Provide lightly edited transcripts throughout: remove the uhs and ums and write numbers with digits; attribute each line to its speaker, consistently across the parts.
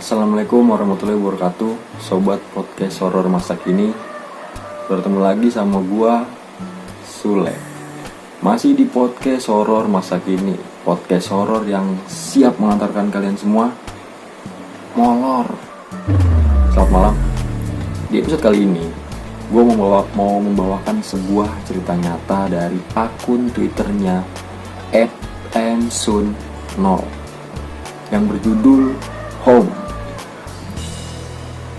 Speaker 1: Assalamualaikum warahmatullahi wabarakatuh, sobat podcast horor masa kini. Bertemu lagi sama gua Sule. Masih di podcast horor masa kini, podcast horor yang siap mengantarkan kalian semua molor. Selamat malam. Di episode kali ini gua mau membawakan sebuah cerita nyata dari akun Twitternya @msun0 yang berjudul Home.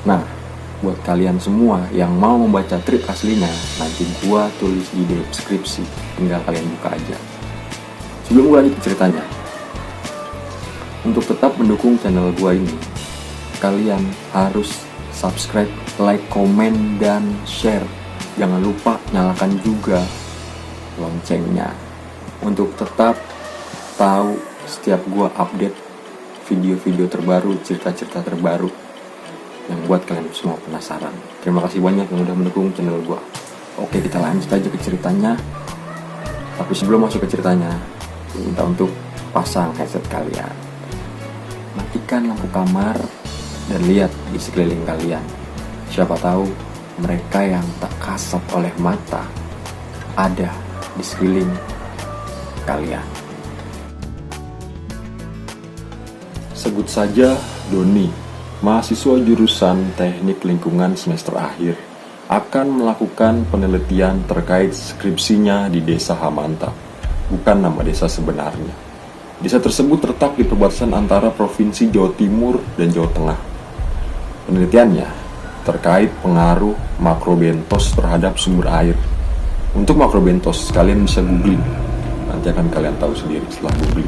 Speaker 1: Nah, buat kalian semua yang mau membaca trip aslinya, nanti gua tulis di deskripsi, tinggal kalian buka aja. Sebelum gua lanjut ke ceritanya, untuk tetap mendukung channel gua ini, kalian harus subscribe, like, komen, dan share. Jangan lupa nyalakan juga loncengnya untuk tetap tahu setiap gua update video-video terbaru, cerita-cerita terbaru yang buat kalian semua penasaran. Terima kasih banyak yang udah mendukung channel gua. Oke, kita lanjut aja ke ceritanya. Tapi sebelum masuk ke ceritanya, minta untuk pasang headset kalian, matikan lampu kamar, dan lihat di sekeliling kalian. Siapa tahu mereka yang tak kasat oleh mata ada di sekeliling kalian. Sebut saja Doni, mahasiswa jurusan Teknik Lingkungan semester akhir, akan melakukan penelitian terkait skripsinya di Desa Hamanta, bukan nama desa sebenarnya. Desa tersebut terletak di perbatasan antara Provinsi Jawa Timur dan Jawa Tengah. Penelitiannya terkait pengaruh makrobentos terhadap sumber air. Untuk makrobentos, kalian bisa googling, nanti akan kalian tahu sendiri setelah googling.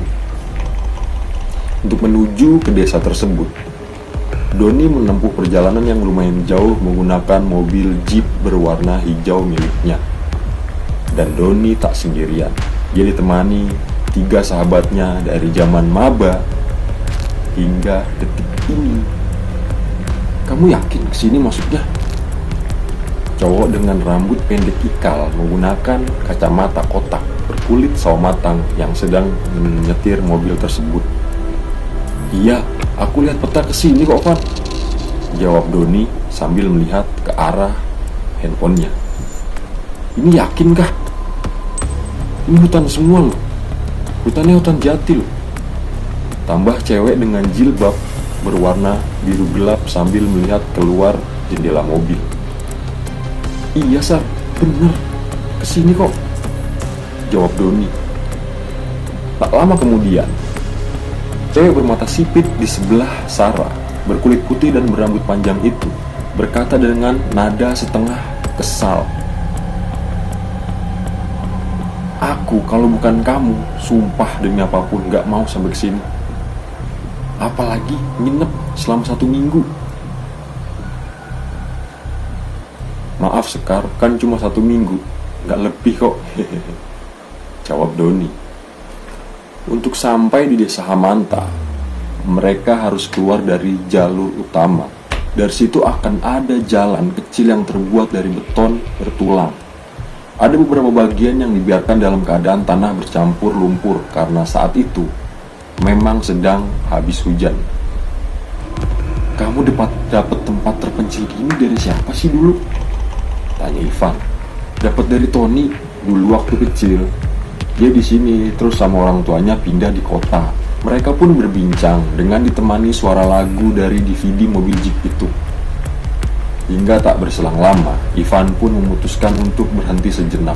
Speaker 1: Untuk menuju ke desa tersebut, Doni menempuh perjalanan yang lumayan jauh menggunakan mobil jeep berwarna hijau miliknya. Dan Doni tak sendirian. Dia ditemani 3 sahabatnya dari zaman maba hingga detik ini. Kamu yakin kesini maksudnya? Cowok dengan rambut pendek ikal menggunakan kacamata kotak berkulit sawo matang yang sedang menyetir mobil tersebut. Iya, aku lihat peta kesini kok, Van, jawab Doni sambil melihat ke arah handphonenya. Ini yakin kah? Ini hutan semua loh. Hutannya hutan jati loh. Tambah cewek dengan jilbab berwarna biru gelap sambil melihat keluar jendela mobil. Iya, Sar, bener, kesini kok, jawab Doni. Tak lama kemudian, cewek bermata sipit di sebelah Sarah, berkulit putih dan berambut panjang itu, berkata dengan nada setengah kesal, "Aku kalau bukan kamu, sumpah demi apapun gak mau sampai kesini. Apalagi nginep selama 1 minggu. Maaf Sekar, kan cuma 1 minggu, gak lebih kok," jawab Doni. Untuk sampai di Desa Hamanta, mereka harus keluar dari jalur utama. Dari situ akan ada jalan kecil yang terbuat dari beton bertulang. Ada beberapa bagian yang dibiarkan dalam keadaan tanah bercampur lumpur karena saat itu memang sedang habis hujan. "Kamu dapat tempat terpencil gini dari siapa sih dulu?" tanya Ivan. "Dapat dari Tony dulu waktu kecil. Dia di sini terus sama orang tuanya pindah di kota." Mereka pun berbincang dengan ditemani suara lagu dari DVD mobil Jeep itu. Hingga tak berselang lama, Ivan pun memutuskan untuk berhenti sejenak.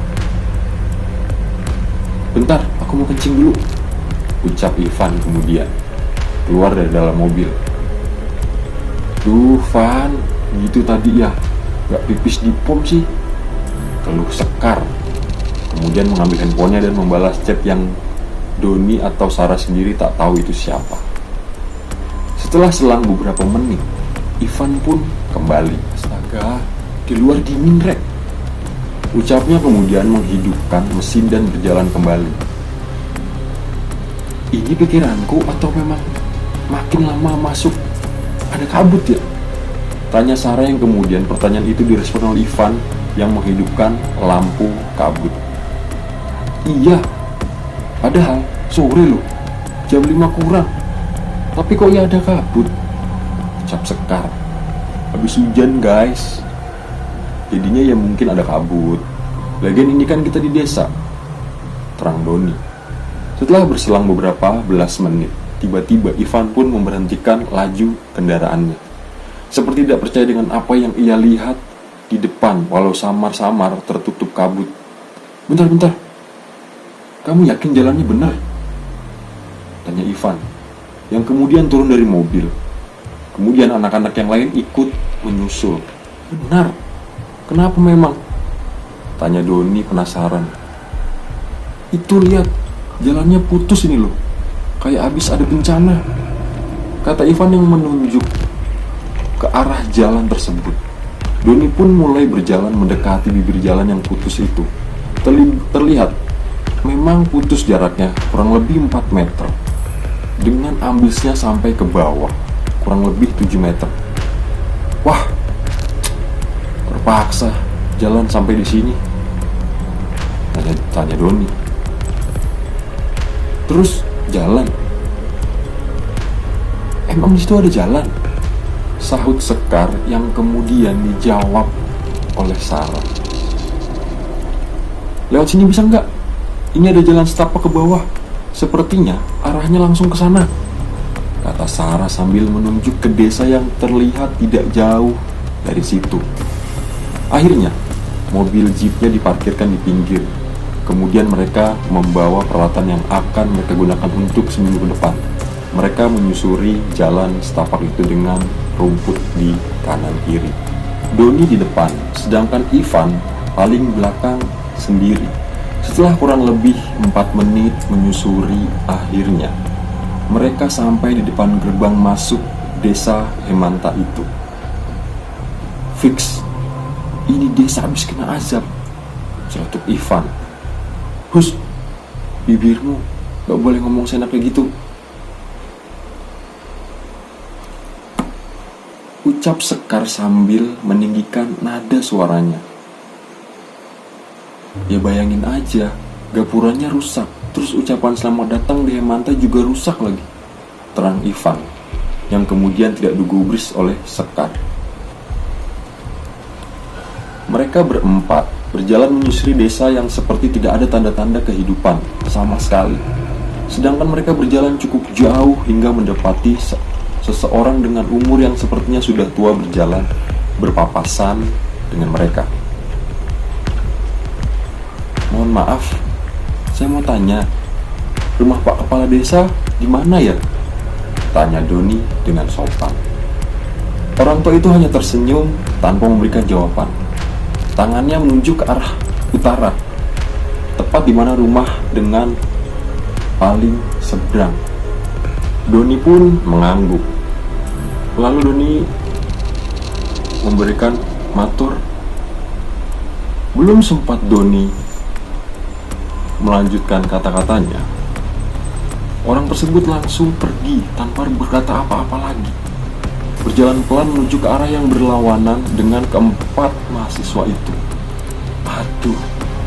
Speaker 1: "Bentar, aku mau kencing dulu," ucap Ivan kemudian keluar dari dalam mobil. "Duh, Van, gitu tadi ya, gak pipis di pom sih," keluh Sekar. Kemudian mengambil handphonenya dan membalas chat yang Doni atau Sarah sendiri tak tahu itu siapa. Setelah selang beberapa menit, Ivan pun kembali. "Astaga, di luar dingin, Rek," ucapnya kemudian menghidupkan mesin dan berjalan kembali. "Ini pikiranku atau memang makin lama masuk ada kabut ya?" tanya Sarah yang kemudian pertanyaan itu direspon oleh Ivan yang menghidupkan lampu kabut. "Iya, padahal sore loh, jam 5 kurang. Tapi kok ya ada kabut?" ucap Sekar. Habis hujan guys, jadinya ya mungkin ada kabut. Lagian ini kan kita di desa, terang Doni. Setelah berselang beberapa belas menit, tiba-tiba Ivan pun memberhentikan laju kendaraannya, seperti tidak percaya dengan apa yang ia lihat di depan, walau samar-samar tertutup kabut. Bentar, kamu yakin jalannya benar? Tanya Ivan, yang kemudian turun dari mobil. Kemudian anak-anak yang lain ikut menyusul. Benar, kenapa memang? Tanya Doni penasaran. Itu lihat, jalannya putus ini loh, kayak habis ada bencana, kata Ivan yang menunjuk ke arah jalan tersebut. Doni pun mulai berjalan mendekati bibir jalan yang putus itu. Terlihat memang putus jaraknya kurang lebih 4 meter, dengan ambisnya sampai ke bawah kurang lebih 7 meter. Wah, terpaksa jalan sampai di sini, tanya Doni. Terus jalan? Emang di situ ada jalan? Sahut Sekar yang kemudian dijawab oleh Sarah. Lewat sini bisa nggak? Ini ada jalan setapak ke bawah. Sepertinya arahnya langsung ke sana, kata Sarah sambil menunjuk ke desa yang terlihat tidak jauh dari situ. Akhirnya, mobil jeepnya diparkirkan di pinggir. Kemudian mereka membawa peralatan yang akan mereka gunakan untuk seminggu ke depan. Mereka menyusuri jalan setapak itu dengan rumput di kanan kiri. Doni di depan, sedangkan Ivan paling belakang sendiri. Setelah kurang lebih 4 menit menyusuri, akhirnya mereka sampai di depan gerbang masuk desa Hemanta itu. Fix, ini desa habis kena azab, celetuk Ivan. Hus, bibirmu gak boleh ngomong seenak kayak gitu, ucap Sekar sambil meninggikan nada suaranya. Ya bayangin aja, gapuranya rusak, terus ucapan selamat datang di Hemanta juga rusak lagi, terang Ivan, yang kemudian tidak digubris oleh Sekar. Mereka berempat berjalan menyusuri desa yang seperti tidak ada tanda-tanda kehidupan sama sekali. Sedangkan mereka berjalan cukup jauh hingga mendapati seseorang dengan umur yang sepertinya sudah tua berjalan berpapasan dengan mereka. Mohon maaf, saya mau tanya, rumah Pak Kepala Desa di mana ya? Tanya Doni dengan sopan. Orang tua itu hanya tersenyum tanpa memberikan jawaban. Tangannya menunjuk ke arah utara, tepat di mana rumah dengan paling seberang. Doni pun mengangguk. Lalu Doni memberikan matur. Belum sempat Doni melanjutkan kata-katanya, orang tersebut langsung pergi tanpa berkata apa-apa lagi, berjalan pelan menuju ke arah yang berlawanan dengan keempat mahasiswa itu. Aduh,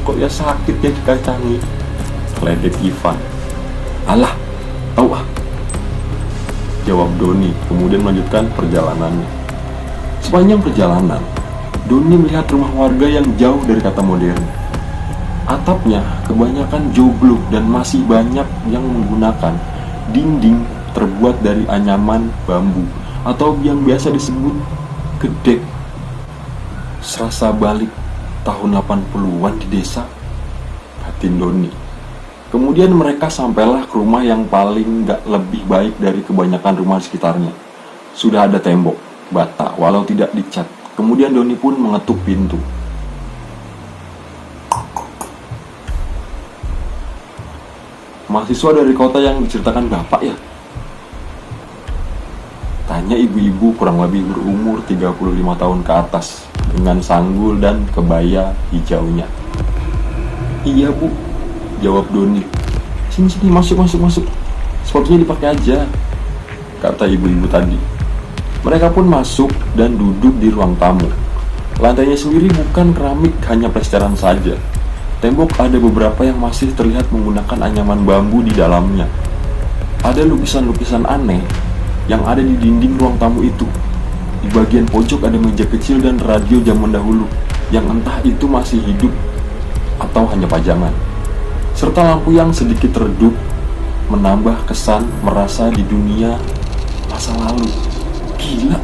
Speaker 1: kok ya sakit ya dikacangi, ledek Ivan. Alah, tahu ah, jawab Doni, kemudian melanjutkan perjalanannya. Sepanjang perjalanan, Doni melihat rumah warga yang jauh dari kata modern. Atapnya kebanyakan joblok dan masih banyak yang menggunakan dinding terbuat dari anyaman bambu atau yang biasa disebut gedek. Serasa balik tahun 80-an di desa, batin Doni. Kemudian mereka sampailah ke rumah yang paling gak lebih baik dari kebanyakan rumah di sekitarnya. Sudah ada tembok bata walau tidak dicat. Kemudian Doni pun mengetuk pintu. Mahasiswa dari kota yang diceritakan bapak ya? Tanya ibu-ibu kurang lebih berumur 35 tahun ke atas, dengan sanggul dan kebaya hijaunya. Iya bu, jawab Doni. Sini masuk. Sepatunya dipakai aja, kata ibu-ibu tadi. Mereka pun masuk dan duduk di ruang tamu. Lantainya sendiri bukan keramik, hanya plesteran saja. Tembok ada beberapa yang masih terlihat menggunakan anyaman bambu di dalamnya. Ada lukisan-lukisan aneh yang ada di dinding ruang tamu itu. Di bagian pojok ada meja kecil dan radio zaman dahulu, yang entah itu masih hidup atau hanya pajangan. Serta lampu yang sedikit redup, menambah kesan merasa di dunia masa lalu. Gila,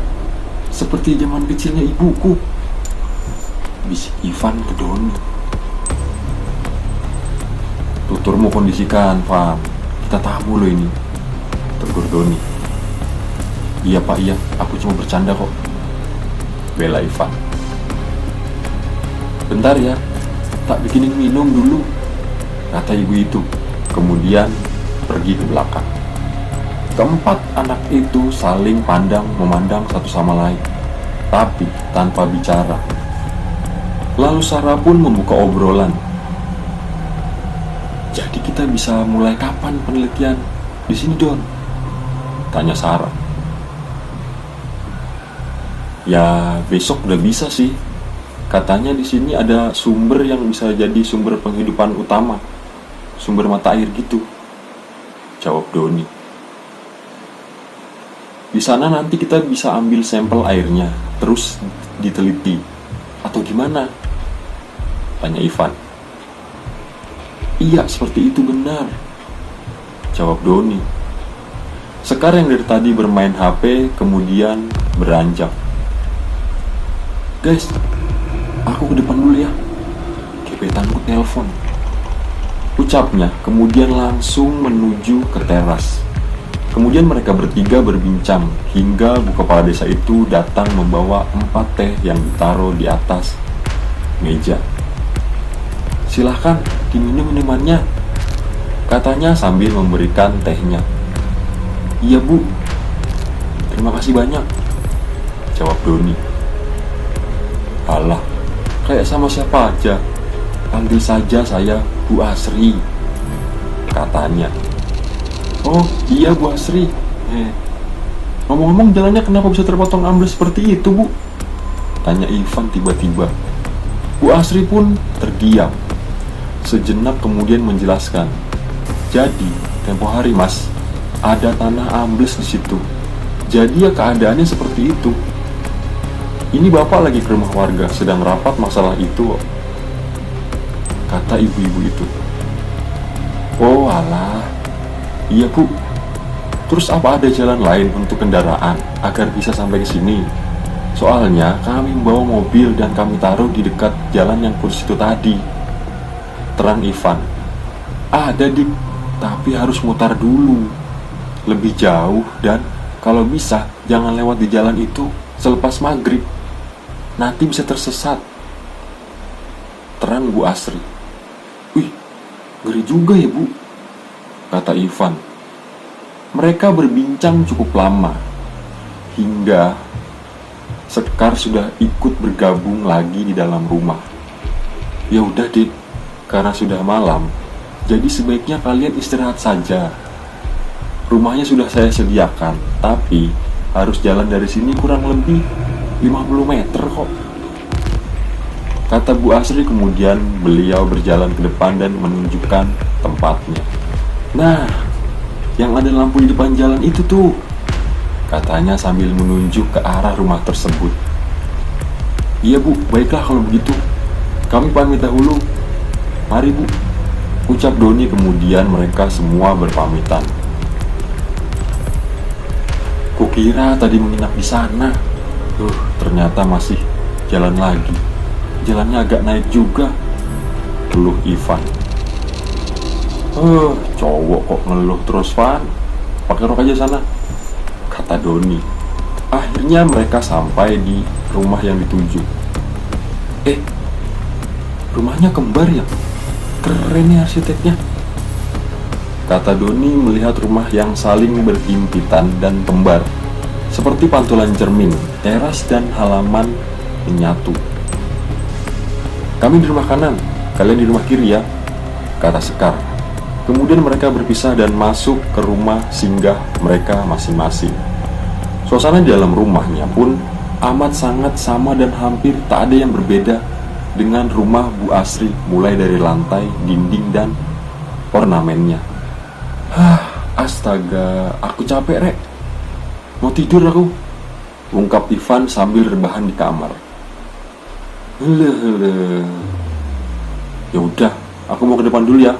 Speaker 1: seperti zaman kecilnya ibuku, bisik Ivan ke Doni. Tuturmu kondisikan, Van. Kita tamu lo ini, tegur Doni. Iya pak, iya, aku cuma bercanda kok, bela Ivan. Bentar ya, tak bikinin minum dulu, kata ibu itu. Kemudian pergi ke belakang. Keempat anak itu saling memandang satu sama lain, tapi tanpa bicara. Lalu Sarah pun membuka obrolan. Jadi kita bisa mulai kapan penelitian di sini, Don? Tanya Sarah. Ya besok udah bisa sih. Katanya di sini ada sumber yang bisa jadi sumber penghidupan utama, sumber mata air gitu, jawab Doni. Di sana nanti kita bisa ambil sampel airnya, terus diteliti, atau gimana? Tanya Ivan. Iya, seperti itu benar, jawab Doni. Sekar yang dari tadi bermain HP kemudian beranjak. Guys, aku ke depan dulu ya, gebetanku telepon, ucapnya, kemudian langsung menuju ke teras. Kemudian mereka bertiga berbincang hingga bu kepala desa itu datang membawa 4 teh yang ditaruh di atas meja. Silahkan diminum minumannya, katanya sambil memberikan tehnya. Iya bu, terima kasih banyak, jawab Doni. Alah, kayak sama siapa aja, panggil saja saya Bu Asri, katanya. Oh iya Bu Asri. Ngomong-ngomong, jalannya kenapa bisa terpotong ambles seperti itu bu? Tanya Ivan tiba-tiba. Bu Asri pun terdiam sejenak kemudian menjelaskan. Jadi tempo hari mas, ada tanah ambles di situ. Jadi ya keadaannya seperti itu. Ini bapak lagi ke rumah warga sedang rapat masalah itu, kata ibu-ibu itu. Oh alah, iya bu. Terus apa ada jalan lain untuk kendaraan agar bisa sampai ke sini? Soalnya kami membawa mobil dan kami taruh di dekat jalan yang kursi itu tadi, terang Ivan. Ada dik, tapi harus mutar dulu, lebih jauh, dan kalau bisa jangan lewat di jalan itu selepas maghrib, nanti bisa tersesat, terang Bu Asri. Wih, ngeri juga ya bu, kata Ivan. Mereka berbincang cukup lama, hingga Sekar sudah ikut bergabung lagi di dalam rumah. Ya udah dik, karena sudah malam, jadi sebaiknya kalian istirahat saja. Rumahnya sudah saya sediakan, tapi harus jalan dari sini kurang lebih 50 meter kok, kata Bu Asri. Kemudian beliau berjalan ke depan dan menunjukkan tempatnya. Nah, yang ada lampu di depan jalan itu tuh, katanya sambil menunjuk ke arah rumah tersebut. Iya bu, baiklah kalau begitu, kami pamit dahulu. Mari bu, ucap Doni. Kemudian mereka semua berpamitan. Kukira tadi menginap di sana. Ternyata masih jalan lagi. Jalannya agak naik juga, keluh Ivan. Cowok kok ngeluh terus, Van. Pakai rok aja sana, kata Doni. Akhirnya mereka sampai di rumah yang dituju. Rumahnya kembar ya? Keren ya arsiteknya, kata Doni melihat rumah yang saling berhimpitan dan kembar, seperti pantulan cermin, teras dan halaman menyatu. Kami di rumah kanan, kalian di rumah kiri ya, kata Sekar. Kemudian mereka berpisah dan masuk ke rumah singgah mereka masing-masing. Suasana di dalam rumahnya pun amat sangat sama dan hampir tak ada yang berbeda dengan rumah Bu Asri, mulai dari lantai, dinding, dan ornamennya. Astaga, aku capek rek, mau tidur aku, ungkap Ivan sambil rebahan di kamar. Hele. Ya udah, aku mau ke depan dulu ya,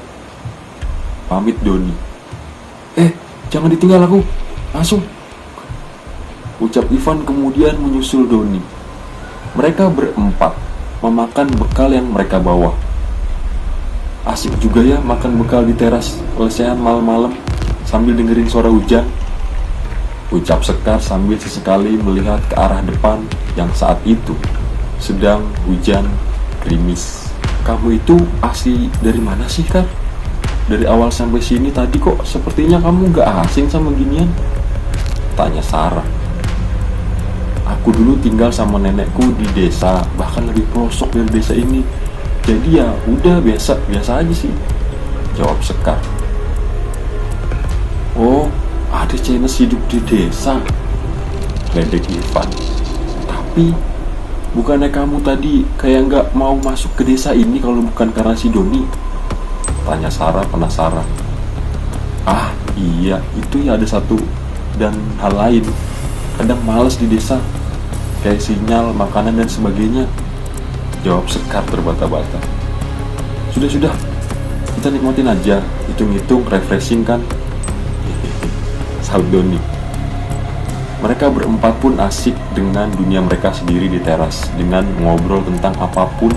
Speaker 1: pamit Doni. Jangan ditinggal aku, langsung, ucap Ivan kemudian menyusul Doni. Mereka berempat memakan bekal yang mereka bawa. Asik juga ya makan bekal di teras lesehan malam-malam sambil dengerin suara hujan, ucap Sekar sambil sesekali melihat ke arah depan yang saat itu sedang hujan gerimis. Kamu itu asli dari mana sih, Kar? Dari awal sampai sini tadi kok sepertinya kamu gak asing sama ginian, tanya Sarah. Aku dulu tinggal sama nenekku di desa, bahkan lebih pelosok dari desa ini. Jadi ya udah biasa aja sih, jawab Sekar. Oh, ada Chinese hidup di desa, ledek Ivan. Tapi bukannya kamu tadi kayak gak mau masuk ke desa ini kalau bukan karena si Doni, tanya Sarah penasaran. Ah iya, itu ya ada satu dan hal lain. Kadang males di desa, kayak sinyal, makanan dan sebagainya, jawab Sekar terbata-bata. Sudah, kita nikmatin aja, hitung-hitung refreshing kan, sahut Doni. Mereka berempat pun asik dengan dunia mereka sendiri di teras, dengan ngobrol tentang apapun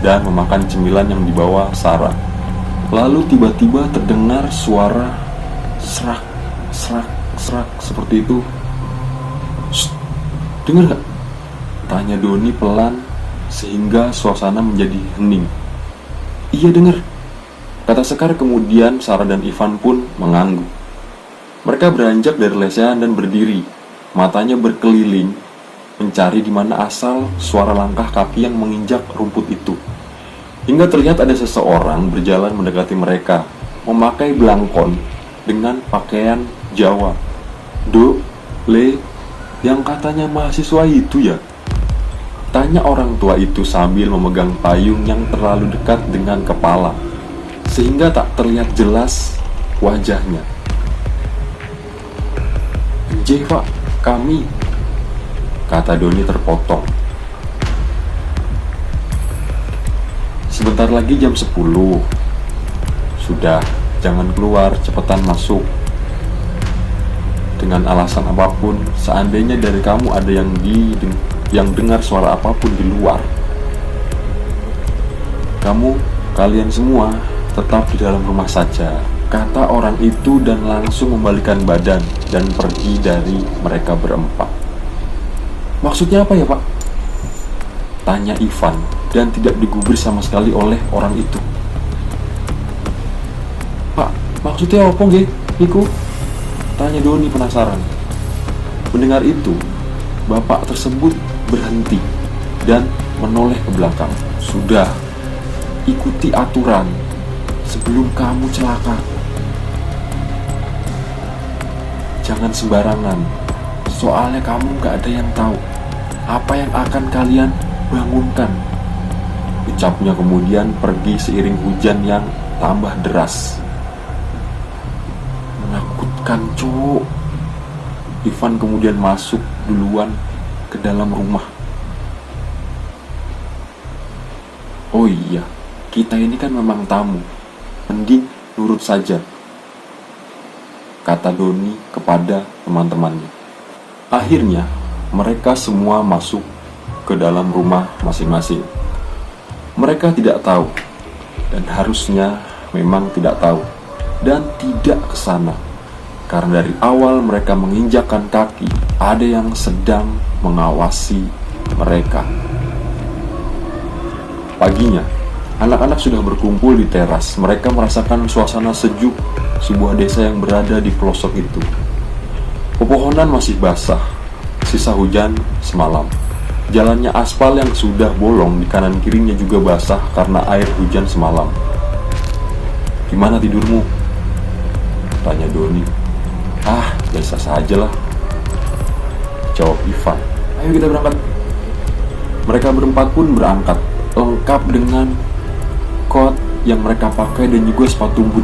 Speaker 1: dan memakan cemilan yang dibawa Sarah. Lalu tiba-tiba terdengar suara serak seperti itu. Shh, dengar gak? Tanya Doni pelan sehingga suasana menjadi hening. Iya dengar, kata Sekar. Kemudian Sarah dan Ivan pun mengangguk. Mereka beranjak dari lesehan dan berdiri, matanya berkeliling mencari di mana asal suara langkah kaki yang menginjak rumput itu. Hingga terlihat ada seseorang berjalan mendekati mereka, memakai belangkon dengan pakaian Jawa. Do, Le, yang katanya mahasiswa itu ya? Tanya orang tua itu sambil memegang payung yang terlalu dekat dengan kepala, sehingga tak terlihat jelas wajahnya. Pak, kami, kata Doni terpotong. Sebentar lagi jam 10. Sudah, jangan keluar, cepetan masuk. Dengan alasan apapun, seandainya dari kamu ada yang dengar suara apapun di luar, kalian semua tetap di dalam rumah saja, kata orang itu dan langsung membalikkan badan dan pergi dari mereka berempat. Maksudnya apa ya, Pak? Tanya Ivan dan tidak digubris sama sekali oleh orang itu. Pak, maksudnya apa nggih niku? Tanya Doni penasaran. Mendengar itu, bapak tersebut berhenti dan menoleh ke belakang. Sudah, ikuti aturan sebelum kamu celaka. Jangan sembarangan, soalnya kamu gak ada yang tahu apa yang akan kalian bangunkan, ucapnya kemudian pergi seiring hujan yang tambah deras. Menakutkan, cuk. Ivan kemudian masuk duluan ke dalam rumah. Oh iya, kita ini kan memang tamu, mending nurut saja, kata Doni kepada teman-temannya. Akhirnya mereka semua masuk ke dalam rumah masing-masing. Mereka tidak tahu, dan harusnya memang tidak tahu, dan tidak ke sana, karena dari awal mereka menginjakkan kaki, ada yang sedang mengawasi mereka. Paginya, anak-anak sudah berkumpul di teras. Mereka merasakan suasana sejuk sebuah desa yang berada di pelosok itu. Pepohonan masih basah, sisa hujan semalam. Jalannya aspal yang sudah bolong di kanan kirinya juga basah karena air hujan semalam. Gimana tidurmu? Tanya Doni. Ah, biasa saja lah, jawab Ivan. Ayo kita berangkat. Mereka berempat pun berangkat, lengkap dengan kot yang mereka pakai dan juga sepatu boot.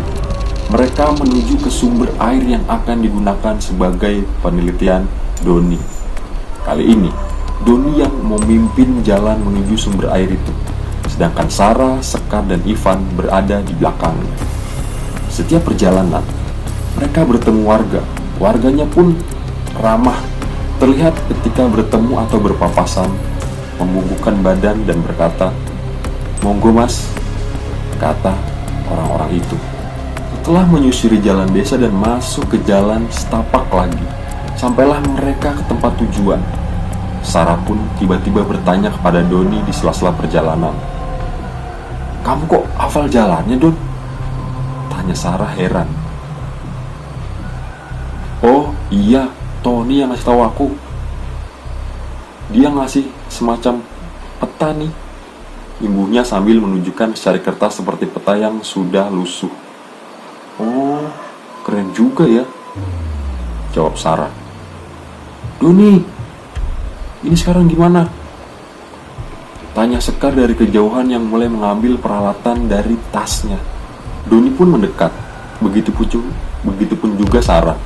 Speaker 1: Mereka menuju ke sumber air yang akan digunakan sebagai penelitian Doni. Kali ini, Doni yang memimpin jalan menuju sumber air itu, sedangkan Sarah, Sekar, dan Ivan berada di belakangnya. Setiap perjalanan, mereka bertemu warga. Warganya pun ramah. Terlihat ketika bertemu atau berpapasan, membungkukkan badan dan berkata, "Monggo mas," kata orang-orang itu. Setelah menyusuri jalan desa dan masuk ke jalan setapak lagi, sampailah mereka ke tempat tujuan. Sarah pun tiba-tiba bertanya kepada Doni di sela-sela perjalanan, "Kamu kok hafal jalannya, Don?" tanya Sarah heran. "Oh iya, Tony yang ngasih tahu aku. Dia ngasih semacam peta nih," imbuhnya sambil menunjukkan secari kertas seperti peta yang sudah lusuh. "Oh, keren juga ya," jawab Sarah. "Doni, ini sekarang gimana?" tanya Sekar dari kejauhan yang mulai mengambil peralatan dari tasnya. Doni pun mendekat, begitupun juga Sarah.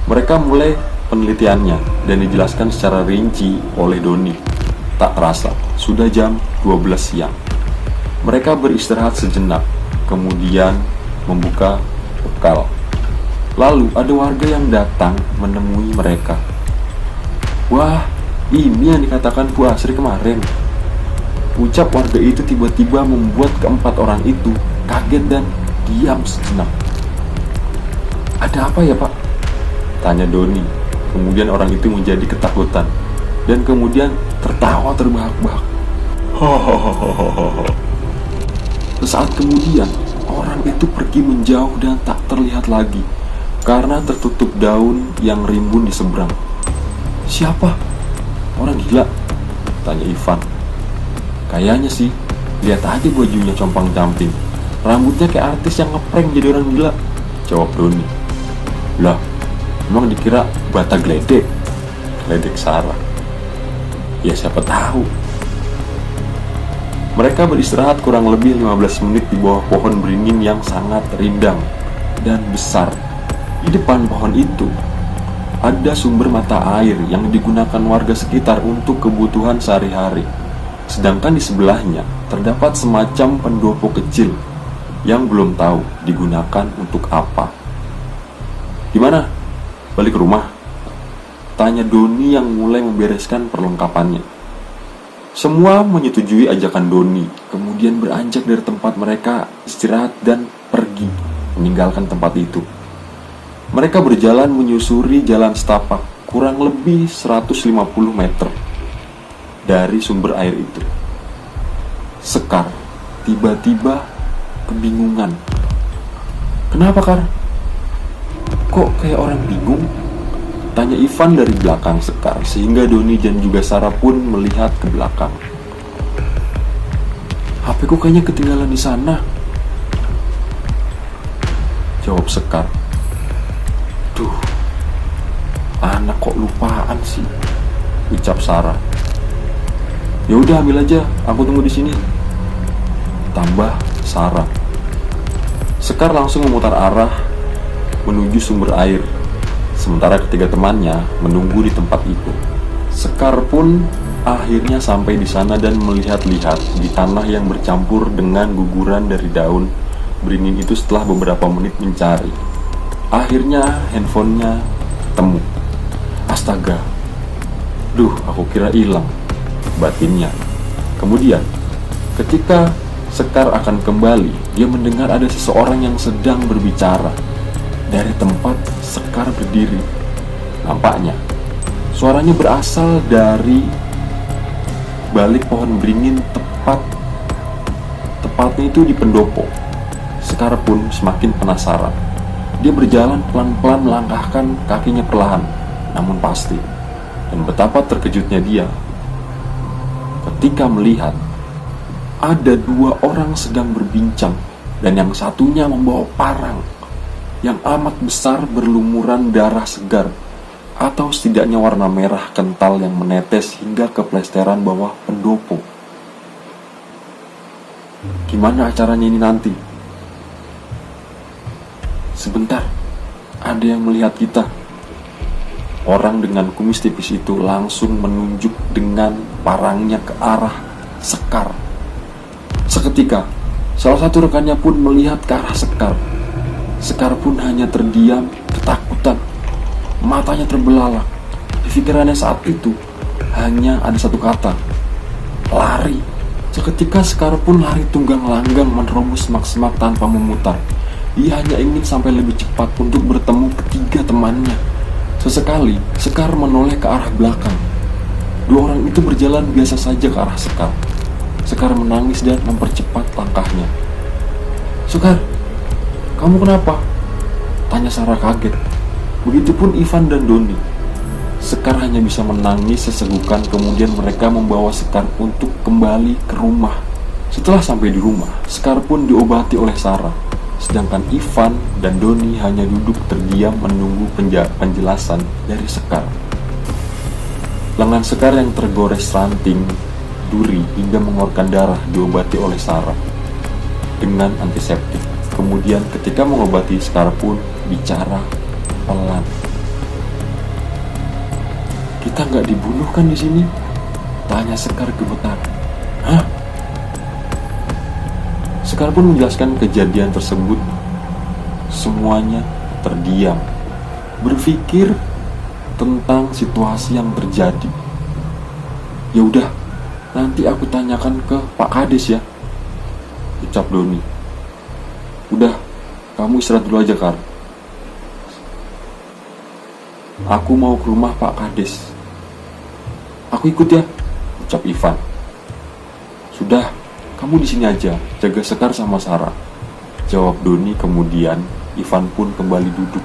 Speaker 1: Mereka mulai penelitiannya dan dijelaskan secara rinci oleh Doni. Tak terasa, sudah jam 12 siang. Mereka beristirahat sejenak, kemudian membuka bekal. Lalu ada warga yang datang menemui mereka. "Wah, ini yang dikatakan Bu Asri kemarin," ucap warga itu tiba-tiba membuat keempat orang itu kaget dan diam sejenak. "Ada apa ya, Pak?" tanya Doni. Kemudian orang itu menjadi ketakutan dan kemudian tertawa terbahak-bahak. Sesaat kemudian, orang itu pergi menjauh dan tak terlihat lagi karena tertutup daun yang rimbun di seberang. "Siapa? Orang gila?" tanya Ivan. "Kayaknya sih, lihat aja bajunya compang-camping. Rambutnya kayak artis yang ngeprank jadi orang gila," jawab Doni. "Lah, emang dikira bata geledek?" Geledek Sarah. "Ya siapa tahu." Mereka beristirahat kurang lebih 15 menit di bawah pohon beringin yang sangat rindang dan besar. Di depan pohon itu ada sumber mata air yang digunakan warga sekitar untuk kebutuhan sehari-hari. Sedangkan di sebelahnya terdapat semacam pendopo kecil yang belum tahu digunakan untuk apa. "Gimana? Balik ke rumah?" tanya Doni yang mulai membereskan perlengkapannya. Semua menyetujui ajakan Doni, kemudian beranjak dari tempat mereka istirahat dan pergi meninggalkan tempat itu. Mereka berjalan menyusuri jalan setapak kurang lebih 150 meter dari sumber air itu. Sekar tiba-tiba kebingungan. "Kenapa, Kar? Kok kayak orang bingung?" tanya Ivan dari belakang Sekar, sehingga Doni dan juga Sarah pun melihat ke belakang. "HP ku kayaknya ketinggalan di sana," jawab Sekar. "Duh, anak kok lupaan sih," ucap Sarah. "Ya udah, ambil aja, aku tunggu di sini," tambah Sarah. Sekar langsung memutar arah menuju sumber air, sementara ketiga temannya menunggu di tempat itu. Sekar pun akhirnya sampai di sana dan melihat-lihat di tanah yang bercampur dengan guguran dari daun beringin itu. Setelah beberapa menit mencari, akhirnya handphonenya ketemu. "Astaga, duh, aku kira hilang," batinnya. Kemudian, ketika Sekar akan kembali, dia mendengar ada seseorang yang sedang berbicara. Dari tempat Sekar berdiri, nampaknya suaranya berasal dari balik pohon beringin, tepatnya itu di pendopo. Sekar pun semakin penasaran. Dia berjalan pelan-pelan, melangkahkan kakinya perlahan namun pasti. Dan betapa terkejutnya dia ketika melihat ada dua orang sedang berbincang, dan yang satunya membawa parang yang amat besar berlumuran darah segar, atau setidaknya warna merah kental yang menetes hingga ke plesteran bawah pendopo. "Gimana acaranya ini nanti?" "Sebentar, ada yang melihat kita," Orang dengan kumis tipis itu langsung menunjuk dengan parangnya ke arah Sekar. Seketika, salah satu rekannya pun melihat ke arah Sekar. Sekar pun hanya terdiam, ketakutan. Matanya terbelalak. Di pikirannya saat itu hanya ada satu kata, lari. Seketika Sekar pun lari tunggang langgang menerobos semak-semak tanpa memutar. Dia hanya ingin sampai lebih cepat untuk bertemu ketiga temannya. Sesekali Sekar menoleh ke arah belakang. Dua orang itu berjalan biasa saja ke arah Sekar. Sekar menangis dan mempercepat langkahnya. "Sekar, kamu kenapa?" tanya Sarah kaget. Begitupun Ivan dan Doni. Sekar hanya bisa menangis sesegukan, kemudian mereka membawa Sekar untuk kembali ke rumah. Setelah sampai di rumah, Sekar pun diobati oleh Sarah. Sedangkan Ivan dan Doni hanya duduk terdiam menunggu penjelasan dari Sekar. Lengan Sekar yang tergores ranting, duri hingga mengeluarkan darah diobati oleh Sarah dengan antiseptik. Kemudian ketika mengobati, Sekar pun bicara pelan. "Kita nggak dibunuh kan di sini?" tanya Sekar gemetar. "Hah?" Sekar pun menjelaskan kejadian tersebut. Semuanya terdiam, berpikir tentang situasi yang terjadi. "Ya udah, nanti aku tanyakan ke Pak Kades ya," ucap Doni. "Udah, kamu istirahat dulu aja, Kar. Aku mau ke rumah Pak Kades." "Aku ikut ya," ucap Ivan. "Sudah, kamu di sini aja, jaga Sekar sama Sarah," jawab Doni. Kemudian Ivan pun kembali duduk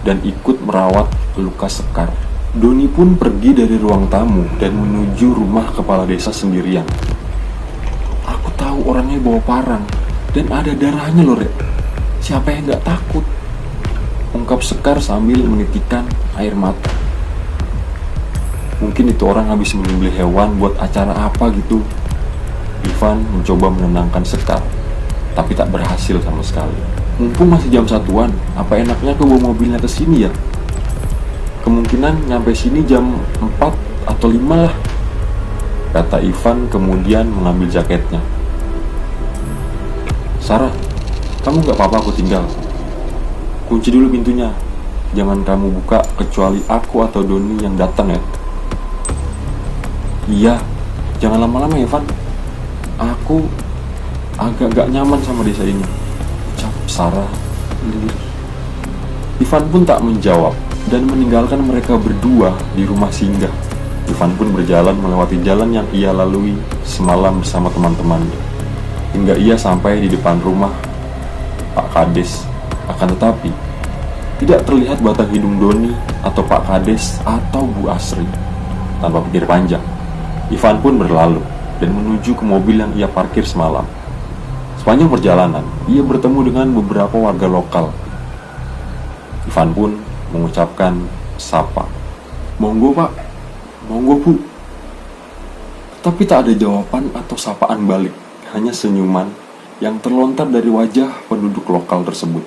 Speaker 1: dan ikut merawat luka Sekar. Doni pun pergi dari ruang tamu dan menuju rumah kepala desa sendirian. "Aku tahu orangnya bawa parang dan ada darahnya loh, Rek. Siapa yang gak takut?" ungkap Sekar sambil menitikan air mata. "Mungkin itu orang habis menyembelih hewan buat acara apa gitu." Ivan mencoba menenangkan Sekar, tapi tak berhasil sama sekali. "Mumpung masih jam 1-an, apa enaknya aku bawa mobilnya ke sini ya? Kemungkinan nyampe sini jam 4 atau 5 lah," kata Ivan kemudian mengambil jaketnya. "Sarah, kamu gak apa-apa aku tinggal? Kunci dulu pintunya. Jangan kamu buka kecuali aku atau Doni yang datang ya." "Iya, jangan lama-lama ya, Ivan. Aku agak gak nyaman sama desa ini," ucap Sarah lirih. Ivan pun tak menjawab dan meninggalkan mereka berdua di rumah singgah. Ivan pun berjalan melewati jalan yang ia lalui semalam bersama teman-temannya, hingga ia sampai di depan rumah Pak Kades. Akan tetapi, tidak terlihat batang hidung Doni atau Pak Kades atau Bu Asri. Tanpa pikir panjang, Ivan pun berlalu dan menuju ke mobil yang ia parkir semalam. Sepanjang perjalanan, ia bertemu dengan beberapa warga lokal. Ivan pun mengucapkan sapa. "Monggo Pak, monggo Bu." Tapi tak ada jawaban atau sapaan balik, hanya senyuman yang terlontar dari wajah penduduk lokal tersebut.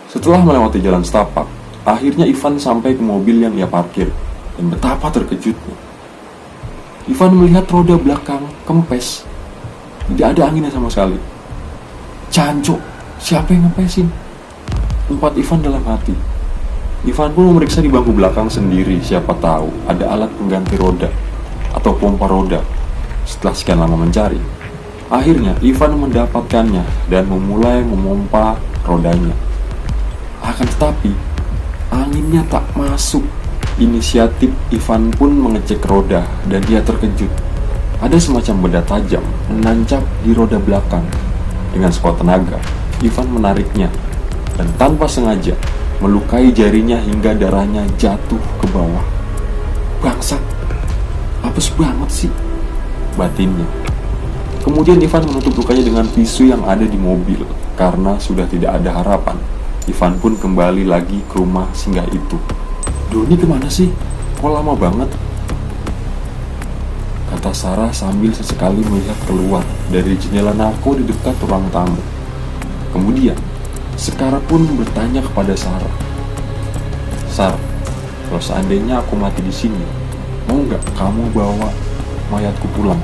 Speaker 1: Setelah melewati jalan setapak, akhirnya Ivan sampai ke mobil yang ia parkir, dan betapa terkejutnya. Ivan melihat roda belakang kempes, tidak ada anginnya sama sekali. "Jancuk, siapa yang ngempesin?" umpat Ivan dalam hati. Ivan pun memeriksa di bangku belakang sendiri, siapa tahu ada alat pengganti roda atau pompa roda. Setelah sekian lama mencari, akhirnya Ivan mendapatkannya dan memulai memompa rodanya. Akan tetapi, anginnya tak masuk. Inisiatif Ivan pun mengecek roda dan dia terkejut. Ada semacam benda tajam menancap di roda belakang. Dengan sekuat tenaga, Ivan menariknya dan tanpa sengaja melukai jarinya hingga darahnya jatuh ke bawah. "Bangsat, apes banget sih," batinnya. Kemudian Ivan menutup lukanya dengan tisu yang ada di mobil. Karena sudah tidak ada harapan, Ivan pun kembali lagi ke rumah singgah itu. "Doni kemana sih? Kok lama banget?" kata Sarah sambil sesekali melihat keluar dari jendela narko di dekat ruang tamu. Kemudian Sekar pun bertanya kepada Sarah, "Sar, Kalau seandainya aku mati di sini, mau nggak kamu bawa mayatku pulang?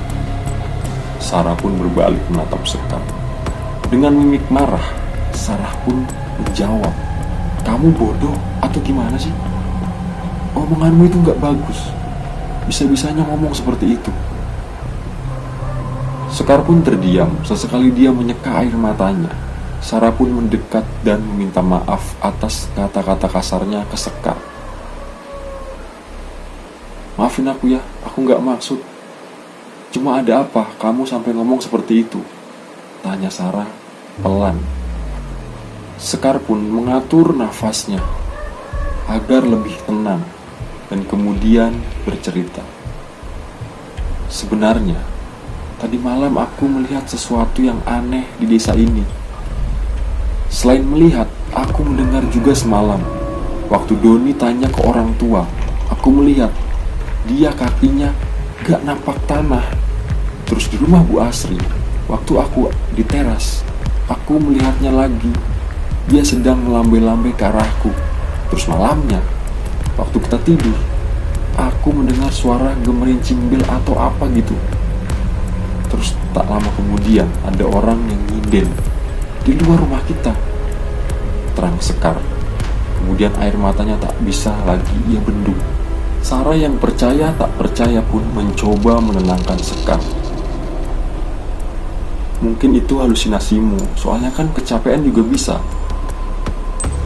Speaker 1: Sarah pun berbalik menatap Sekar. Dengan mimik marah, Sarah pun menjawab, "Kamu bodoh atau gimana sih? Omonganmu itu nggak bagus. Bisa-bisanya ngomong seperti itu." Sekar pun terdiam. Sesekali dia menyeka air matanya. Sarah pun mendekat dan meminta maaf atas kata-kata kasarnya ke Sekar. "Maafin aku ya, aku nggak maksud. Cuma ada apa kamu sampai ngomong seperti itu?" tanya Sarah pelan. Sekar pun mengatur nafasnya agar lebih tenang dan kemudian bercerita. "Sebenarnya, tadi malam aku melihat sesuatu yang aneh di desa ini. Selain melihat, aku mendengar juga semalam. Waktu Doni tanya ke orang tua, aku melihat dia kakinya gak napak tanah. Terus di rumah Bu Asri, waktu aku di teras, aku melihatnya lagi. Dia sedang melambai-lambai ke arahku. Terus malamnya, waktu kita tidur, aku mendengar suara gemerincing bel atau apa gitu. Terus tak lama kemudian ada orang yang nyinden di luar rumah kita," terang Sekar. Kemudian air matanya tak bisa lagi ia bendung. Sarah yang percaya tak percaya pun mencoba menenangkan Sekar. "Mungkin itu halusinasimu, soalnya kan kecapean juga bisa."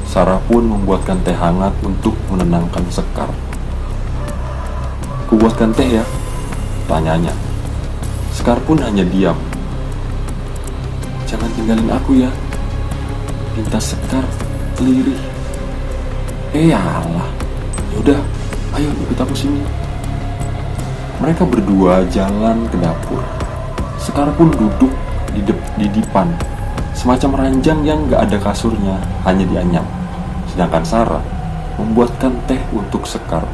Speaker 1: Sarah pun membuatkan teh hangat untuk menenangkan Sekar. "Kubuatkan teh ya?" tanyanya. Sekar pun hanya diam. "Jangan tinggalin aku ya," pinta Sekar lirih. Alah, yaudah, ayo ikut aku sini." Mereka berdua jalan ke dapur. Sekar pun duduk di dipan, semacam ranjang yang gak ada kasurnya, hanya dianyam. Sedangkan Sarah membuatkan teh untuk Sekar.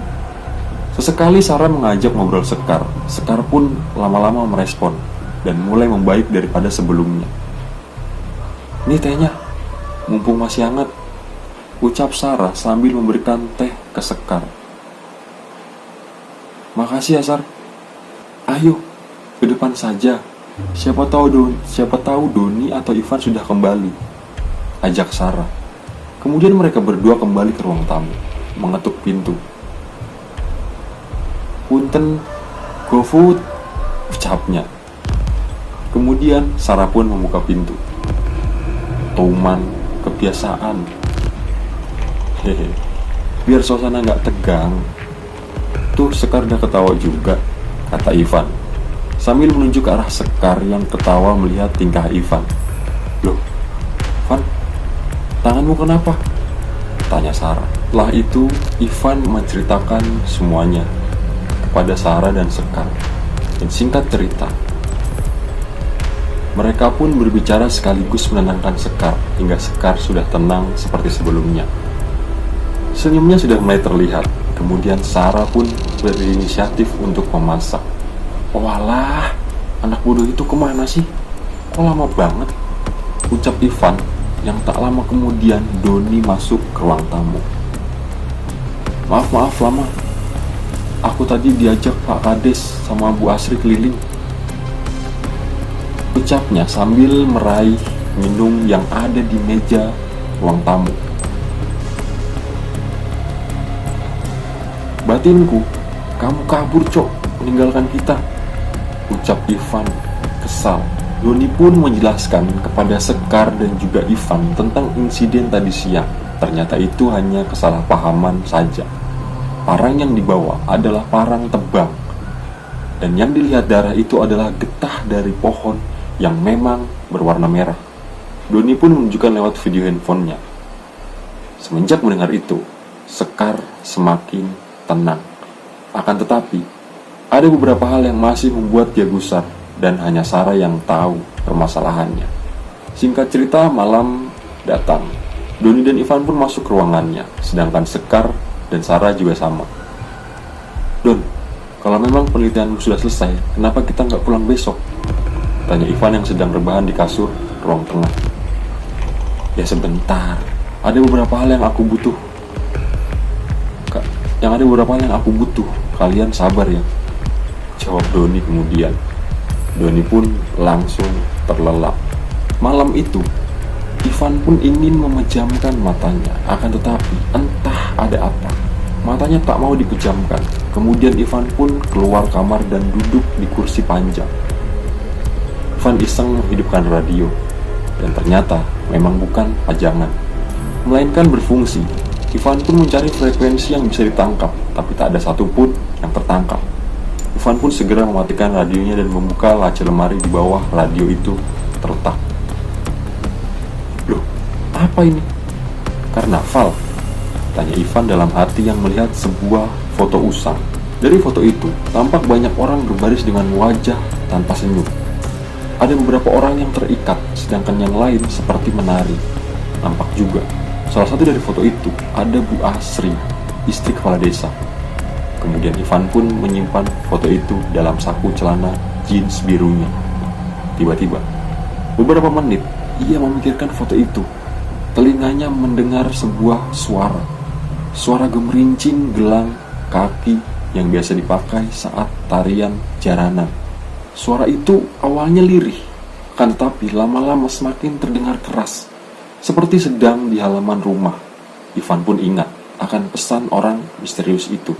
Speaker 1: Sesekali Sarah mengajak ngobrol Sekar. Sekar pun lama-lama merespon dan mulai membaik daripada sebelumnya. "Nih tehnya, mumpung masih hangat," ucap Sarah sambil memberikan teh ke Sekar. "Makasih ya Sar. Ayo, ke depan saja. Siapa tahu Doni atau Ivan sudah kembali," ajak Sarah. Kemudian mereka berdua kembali ke ruang tamu, mengetuk pintu. "Punten, GoFood," ucapnya. Kemudian Sarah pun membuka pintu. Tuman, kebiasaan. Hehe, biar suasana gak tegang. "Tuh, Sekar udah ketawa juga," kata Ivan, sambil menunjuk ke arah Sekar yang ketawa melihat tingkah Ivan. "Loh, Van, tanganmu kenapa?" tanya Sarah. Setelah itu, Ivan menceritakan semuanya kepada Sarah dan Sekar. Dan singkat cerita, mereka pun berbicara sekaligus menenangkan Sekar hingga Sekar sudah tenang seperti sebelumnya. Senyumnya sudah mulai terlihat. Kemudian Sarah pun berinisiatif untuk memasak. "Walah, anak bodoh itu kemana sih? Kok lama banget?" ucap Ivan yang tak lama kemudian Doni masuk ke ruang tamu. Maaf lama. Aku tadi diajak Pak Kades sama Bu Asri keliling," ucapnya sambil meraih minum yang ada di meja ruang tamu. "Batinku, kamu kabur cok, meninggalkan kita," ucap Ivan kesal. Doni pun menjelaskan kepada Sekar dan juga Ivan tentang insiden tadi siang. Ternyata itu hanya kesalahpahaman saja. Parang yang dibawa adalah parang tebang, dan yang dilihat darah itu adalah getah dari pohon yang memang berwarna merah. Doni pun menunjukkan lewat video handphonenya. Semenjak mendengar itu, Sekar semakin tenang. Akan tetapi, ada beberapa hal yang masih membuat dia gusar, dan hanya Sarah yang tahu permasalahannya. Singkat cerita, malam datang. Doni dan Ivan pun masuk ke ruangannya, sedangkan Sekar dan Sarah juga sama. "Don, kalau memang penelitianmu sudah selesai, kenapa kita nggak pulang besok?" tanya Ivan yang sedang rebahan di kasur ruang tengah. "Ya sebentar, ada beberapa hal yang aku butuh. Yang ada beberapa hal yang aku butuh, kalian sabar ya, jawab Doni kemudian. Doni pun langsung terlelap. Malam itu, Ivan pun ingin memejamkan matanya, akan tetapi entah ada apa, matanya tak mau dipejamkan. Kemudian Ivan pun keluar kamar dan duduk di kursi panjang. Ivan iseng menghidupkan radio, dan ternyata memang bukan pajangan, melainkan berfungsi. Ivan pun mencari frekuensi yang bisa ditangkap, tapi tak ada satupun yang tertangkap. Ivan pun segera mematikan radionya dan membuka laci lemari di bawah radio itu terletak. Loh, apa ini? Karnaval? Tanya Ivan dalam hati yang melihat sebuah foto usang. Dari foto itu, tampak banyak orang berbaris dengan wajah tanpa senyum. Ada beberapa orang yang terikat, sedangkan yang lain seperti menari. Nampak juga, salah satu dari foto itu ada Bu Asri, istri kepala desa. Kemudian Ivan pun menyimpan foto itu dalam saku celana jeans birunya. Tiba-tiba, beberapa menit, ia memikirkan foto itu. Telinganya mendengar sebuah suara. Suara gemerincing gelang kaki yang biasa dipakai saat tarian jaranan. Suara itu awalnya lirih, kan tapi lama-lama semakin terdengar keras, seperti sedang di halaman rumah. Ivan pun ingat akan pesan orang misterius itu.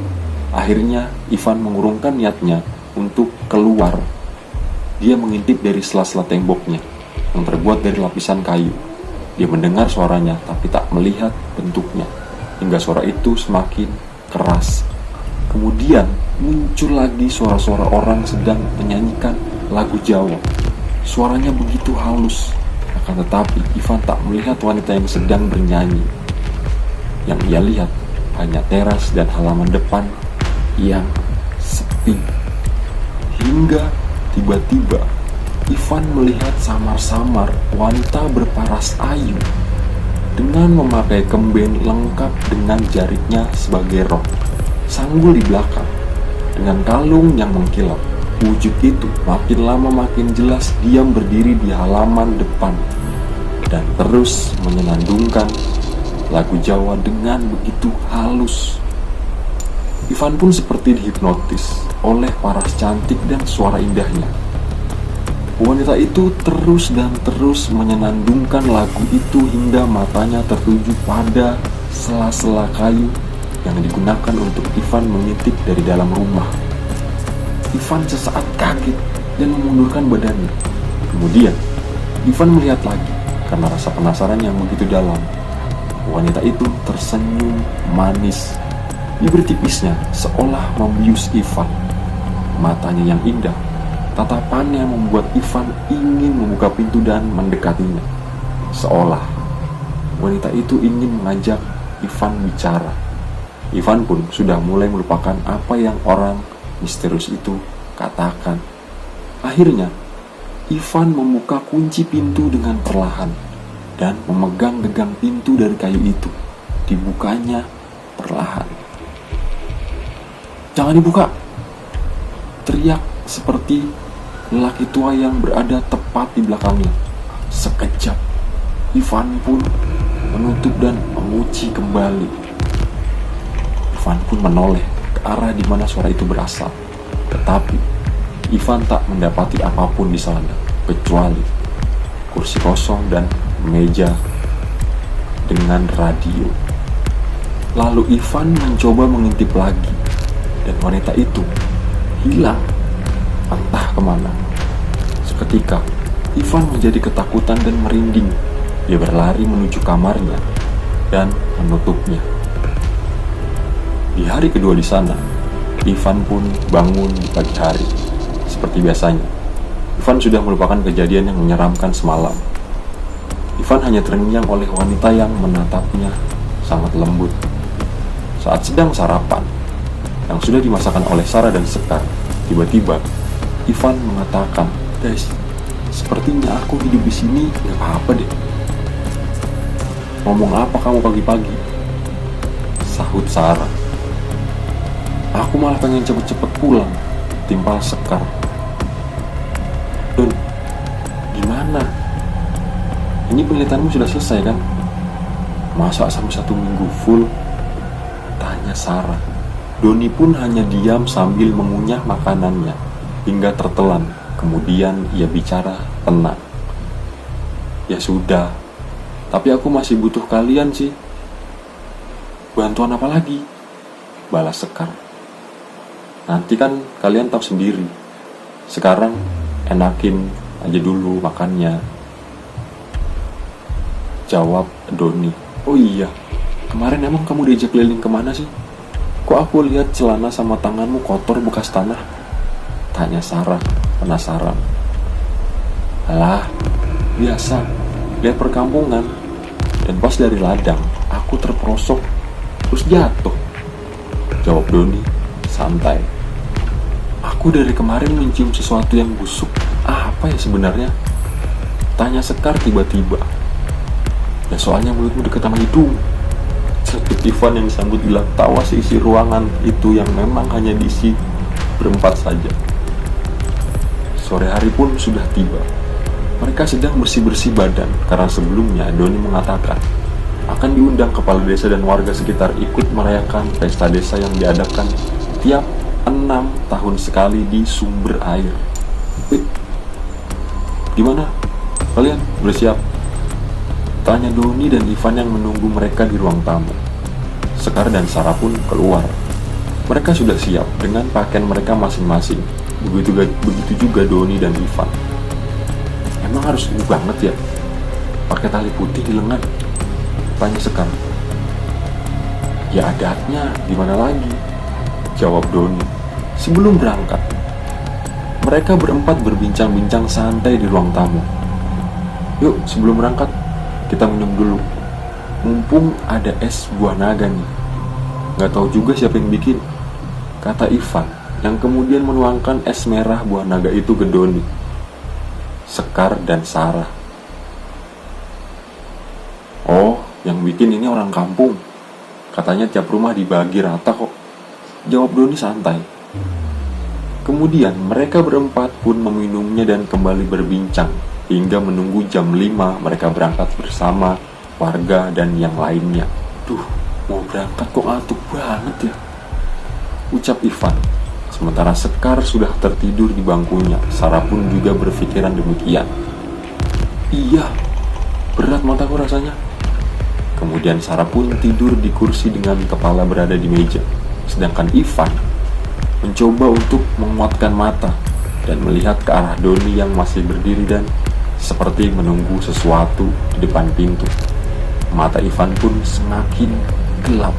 Speaker 1: Akhirnya Ivan mengurungkan niatnya untuk keluar. Dia mengintip dari sela-sela temboknya yang terbuat dari lapisan kayu. Dia mendengar suaranya tapi tak melihat bentuknya, hingga suara itu semakin keras. Kemudian muncul lagi suara-suara orang sedang menyanyikan lagu Jawa. Suaranya begitu halus, akan tetapi Ivan tak melihat wanita yang sedang bernyanyi. Yang ia lihat hanya teras dan halaman depan yang sepi. Hingga tiba-tiba Ivan melihat samar-samar wanita berparas ayu dengan memakai kemben lengkap dengan jaritnya sebagai rok, sanggul di belakang, dengan kalung yang mengkilap. Wujud itu makin lama makin jelas diam berdiri di halaman depan dan terus menyenandungkan lagu Jawa dengan begitu halus. Ivan pun seperti dihipnotis oleh paras cantik dan suara indahnya. Wanita itu terus dan terus menyenandungkan lagu itu hingga matanya tertuju pada sela-sela kayu yang digunakan untuk Ivan mengintip dari dalam rumah. Ivan sesaat kaget dan memundurkan badannya. Kemudian, Ivan melihat lagi karena rasa penasaran yang begitu dalam. Wanita itu tersenyum manis. Bibir tipisnya seolah membius Ivan. Matanya yang indah, tatapannya membuat Ivan ingin membuka pintu dan mendekatinya. Seolah wanita itu ingin mengajak Ivan bicara. Ivan pun sudah mulai melupakan apa yang orang misterius itu katakan. Akhirnya, Ivan membuka kunci pintu dengan perlahan dan memegang gegang pintu dari kayu itu. Dibukanya perlahan. "Jangan dibuka!" teriak seperti lelaki tua yang berada tepat di belakangnya. Sekejap, Ivan pun menutup dan mengunci kembali. Ivan pun menoleh ke arah di mana suara itu berasal. Tetapi Ivan tak mendapati apapun di sana kecuali kursi kosong dan meja dengan radio. Lalu Ivan mencoba mengintip lagi dan wanita itu hilang entah kemana. Seketika Ivan menjadi ketakutan dan merinding. Dia berlari menuju kamarnya dan menutupnya. Di hari kedua di sana, Ivan pun bangun di pagi hari. Seperti biasanya, Ivan sudah melupakan kejadian yang menyeramkan semalam. Ivan hanya terngiang oleh wanita yang menatapnya sangat lembut. Saat sedang sarapan, yang sudah dimasakkan oleh Sarah dan Sekar, tiba-tiba Ivan mengatakan, "Guys, sepertinya aku hidup di sini gak apa-apa deh." "Ngomong apa kamu pagi-pagi?" sahut Sarah. "Aku malah pengen cepet-cepet pulang," timpal Sekar. "Don, gimana? Ini penelitianmu sudah selesai kan? Masa sampai 1 minggu full?" tanya Sarah. Doni pun hanya diam sambil mengunyah makanannya hingga tertelan. Kemudian ia bicara tenang. "Ya sudah, tapi aku masih butuh kalian sih." "Bantuan apa lagi?" balas Sekar. "Nanti kan kalian tahu sendiri. Sekarang enakin aja dulu makannya," jawab Doni. "Oh iya, kemarin emang kamu diajak keliling kemana sih? Kok aku lihat celana sama tanganmu kotor bekas tanah?" tanya Sarah penasaran. "Alah, biasa, lihat perkampungan. Dan pas dari ladang, aku terperosok terus jatuh," jawab Doni santai. "Aku dari kemarin mencium sesuatu yang busuk. Apa ya sebenarnya?" tanya Sekar tiba-tiba. "Ya soalnya mulutmu dekat sama hidung," celetuk Ivan yang disambut gelak tawa seisi ruangan itu yang memang hanya diisi berempat saja. Sore hari pun sudah tiba. Mereka sedang bersih-bersih badan karena sebelumnya Doni mengatakan akan diundang kepala desa dan warga sekitar ikut merayakan pesta desa yang diadakan tiap 6 tahun sekali di sumber air. "Gimana? Kalian bersiap?" tanya Doni dan Ivan yang menunggu mereka di ruang tamu. Sekar dan Sarah pun keluar. Mereka sudah siap dengan pakaian mereka masing-masing. Begitu juga Doni dan Ivan. "Emang harus banget ya pakai tali putih di lengan?" tanya Sekar. "Ya adatnya, gimana lagi?" jawab Doni. Sebelum berangkat, mereka berempat berbincang-bincang santai di ruang tamu. "Yuk, sebelum berangkat kita minum dulu. Mumpung ada es buah naga nih. Gak tahu juga siapa yang bikin," kata Ivan, yang kemudian menuangkan es merah buah naga itu ke Doni, Sekar, dan Sarah. "Oh, yang bikin ini orang kampung. Katanya tiap rumah dibagi rata kok," jawab Doni santai. Kemudian mereka berempat pun meminumnya dan kembali berbincang hingga menunggu jam 5 mereka berangkat bersama warga dan yang lainnya. "Duh, mau berangkat kok ngantuk banget ya," ucap Ivan. Sementara Sekar sudah tertidur di bangkunya. Sarah pun juga berpikiran demikian. "Iya, berat mataku rasanya." Kemudian Sarah pun tidur di kursi dengan kepala berada di meja. Sedangkan Ivan mencoba untuk menguatkan mata dan melihat ke arah Doni yang masih berdiri dan seperti menunggu sesuatu di depan pintu. Mata Ivan pun semakin gelap.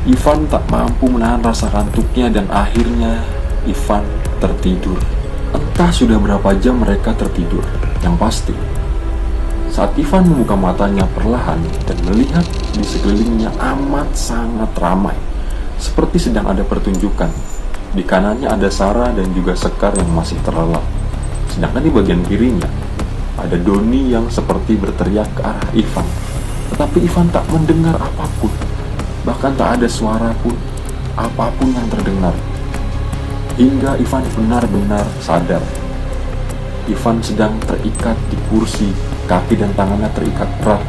Speaker 1: Ivan tak mampu menahan rasa kantuknya dan akhirnya Ivan tertidur. Entah sudah berapa jam mereka tertidur. Yang pasti, saat Ivan membuka matanya perlahan dan melihat di sekelilingnya amat sangat ramai, seperti sedang ada pertunjukan. Di kanannya ada Sarah dan juga Sekar yang masih terlelap. Sedangkan di bagian kirinya ada Doni yang seperti berteriak ke arah Ivan. Tetapi Ivan tak mendengar apapun. Bahkan tak ada suara pun apapun yang terdengar. Hingga Ivan benar-benar sadar. Ivan sedang terikat di kursi, kaki dan tangannya terikat erat.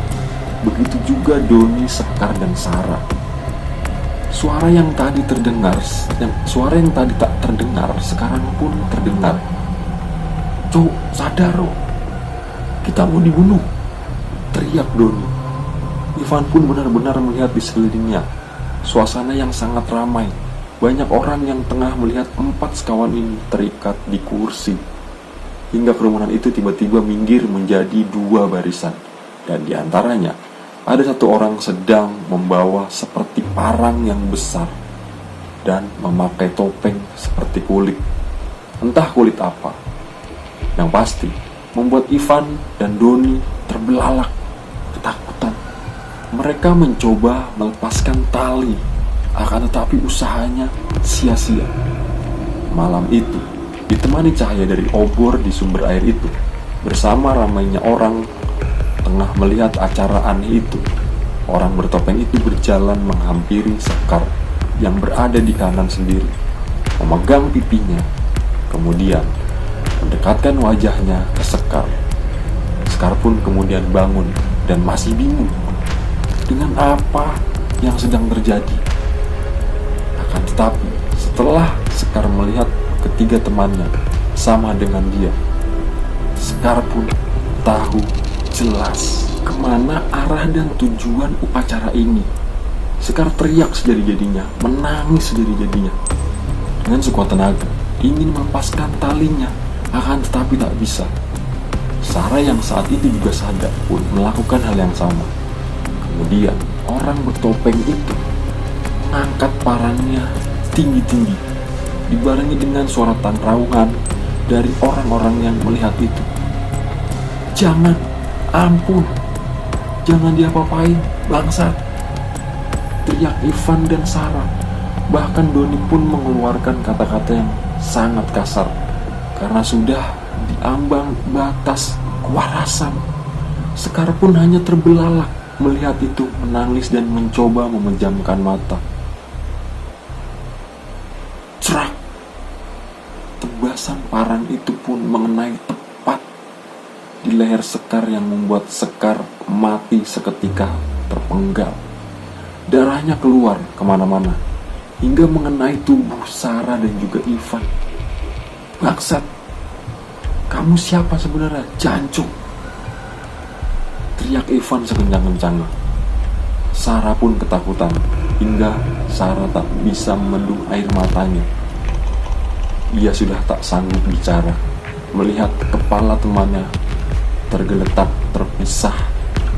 Speaker 1: Begitu juga Doni, Sekar, dan Sarah. Suara yang tadi tak terdengar sekarang pun terdengar. "Cuk, sadar lo, kita mau dibunuh," teriak Doni. Ivan pun benar-benar melihat di sekelilingnya suasana yang sangat ramai. Banyak orang yang tengah melihat 4 sekawan ini terikat di kursi. Hingga kerumunan itu tiba-tiba minggir menjadi 2 barisan. Dan diantaranya ada 1 orang sedang membawa seperti parang yang besar dan memakai topeng seperti kulit. Entah kulit apa. Yang pasti membuat Ivan dan Doni terbelalak ketakutan. Mereka mencoba melepaskan tali, akan tetapi usahanya sia-sia. Malam itu ditemani cahaya dari obor di sumber air itu. Bersama ramainya orang tengah melihat acara aneh itu, orang bertopeng itu berjalan menghampiri Sekar yang berada di kanan sendiri, memegang pipinya, kemudian mendekatkan wajahnya ke Sekar. Sekar pun kemudian bangun dan masih bingung dengan apa yang sedang terjadi. Akan tetapi, setelah Sekar melihat ketiga temannya sama dengan dia, Sekar pun tahu jelas kemana arah dan tujuan upacara ini. Sekar teriak sejadi-jadinya, menangis sejadi-jadinya. Dengan sekuat tenaga, ingin melepaskan talinya, akan tetapi tak bisa. Sarah yang saat itu juga sadar pun melakukan hal yang sama. Kemudian, orang bertopeng itu mengangkat parangnya tinggi-tinggi, dibarengi dengan suara tanrawuhan dari orang-orang yang melihat itu. "Jangan, ampun, jangan diapa-apain, bangsat!" teriak Ivan dan Sarah. Bahkan Doni pun mengeluarkan kata-kata yang sangat kasar karena sudah diambang batas kewarasan. Sekar pun hanya terbelalak melihat itu, menangis dan mencoba memejamkan mata. Cerak! Tebasan parang itu pun mengenai tepat di leher Sekar yang membuat Sekar mati seketika terpenggal. Darahnya keluar kemana-mana hingga mengenai tubuh Sarah dan juga Ivan. "Bangsat, kamu siapa sebenarnya, jancuk?" teriak Ivan sekencang-kencangnya. Sarah pun ketakutan hingga Sarah tak bisa membendung air matanya. Ia sudah tak sanggup bicara melihat kepala temannya tergeletak terpisah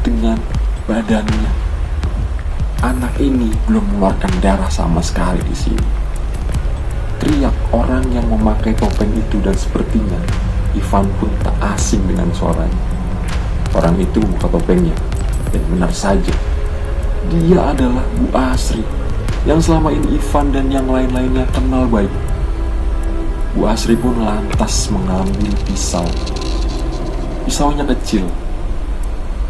Speaker 1: dengan badannya. Anak ini belum mengeluarkan darah sama sekali di sini. Teriak orang yang memakai topeng itu, dan sepertinya Ivan pun tak asing dengan suaranya. Orang itu membuka topengnya, dan benar saja, dia adalah Bu Asri yang selama ini Ivan dan yang lain-lainnya kenal baik. Bu Asri pun lantas mengambil pisau. Pisaunya kecil,